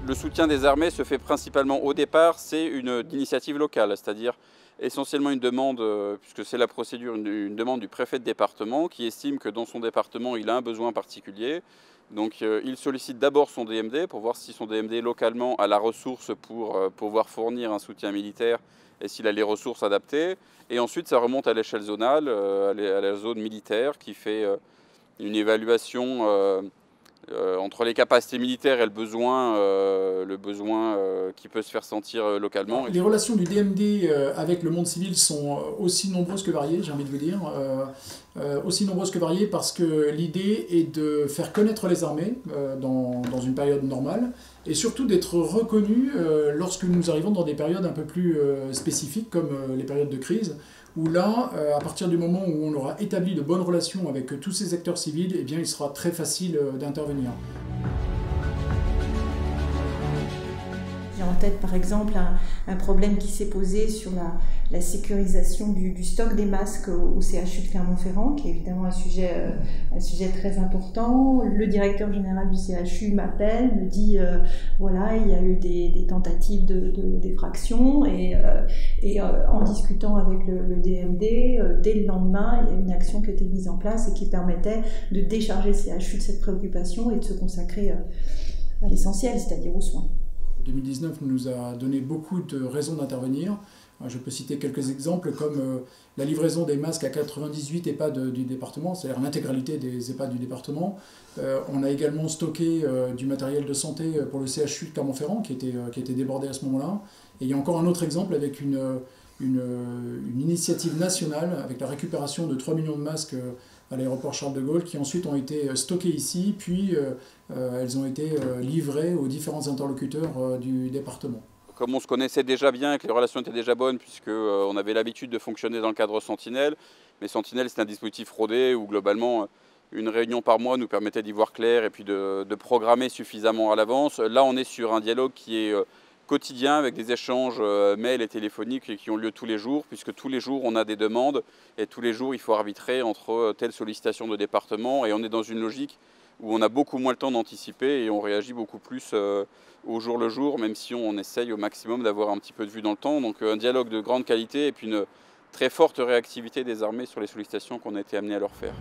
Le soutien des armées se fait principalement au départ, c'est une initiative locale, c'est-à-dire essentiellement une demande, puisque c'est la procédure, une demande du préfet de département qui estime que dans son département il a un besoin particulier. Donc il sollicite d'abord son DMD pour voir si son DMD localement a la ressource pour pouvoir fournir un soutien militaire et s'il a les ressources adaptées. Et ensuite ça remonte à l'échelle zonale, à la zone militaire qui fait une évaluation entre les capacités militaires et le besoin qui peut se faire sentir localement. Alors, les relations du DMD avec le monde civil sont aussi nombreuses que variées, j'ai envie de vous dire. Aussi nombreuses que variées parce que l'idée est de faire connaître les armées dans une période normale et surtout d'être reconnus lorsque nous arrivons dans des périodes un peu plus spécifiques comme les périodes de crise où là, à partir du moment où on aura établi de bonnes relations avec tous ces acteurs civils, eh bien, il sera très facile d'intervenir. J'ai en tête par exemple un problème qui s'est posé sur la sécurisation du stock des masques au CHU de Clermont-Ferrand, qui est évidemment un sujet très important. Le directeur général du CHU m'appelle, me dit voilà, il y a eu des tentatives d'effraction et en discutant avec le DMD, dès le lendemain, il y a une action qui a été mise en place et qui permettait de décharger le CHU de cette préoccupation et de se consacrer à l'essentiel, c'est-à-dire aux soins. 2019 nous a donné beaucoup de raisons d'intervenir. Je peux citer quelques exemples comme la livraison des masques à 98 EHPAD du département, c'est-à-dire l'intégralité des EHPAD du département. On a également stocké du matériel de santé pour le CHU de Clermont-Ferrand qui était débordé à ce moment-là. Et il y a encore un autre exemple avec une initiative nationale avec la récupération de 3 millions de masques à l'aéroport Charles de Gaulle qui ensuite ont été stockés ici, puis elles ont été livrées aux différents interlocuteurs du département. Comme on se connaissait déjà bien et que les relations étaient déjà bonnes puisqu'on avait l'habitude de fonctionner dans le cadre Sentinelle, mais Sentinelle c'est un dispositif rodé où globalement une réunion par mois nous permettait d'y voir clair et puis de programmer suffisamment à l'avance. Là on est sur un dialogue qui est quotidien avec des échanges mails et téléphoniques qui ont lieu tous les jours, puisque tous les jours on a des demandes et tous les jours il faut arbitrer entre telle sollicitation de département et on est dans une logique où on a beaucoup moins le temps d'anticiper et on réagit beaucoup plus au jour le jour, même si on essaye au maximum d'avoir un petit peu de vue dans le temps. Donc un dialogue de grande qualité et puis une très forte réactivité des armées sur les sollicitations qu'on a été amené à leur faire.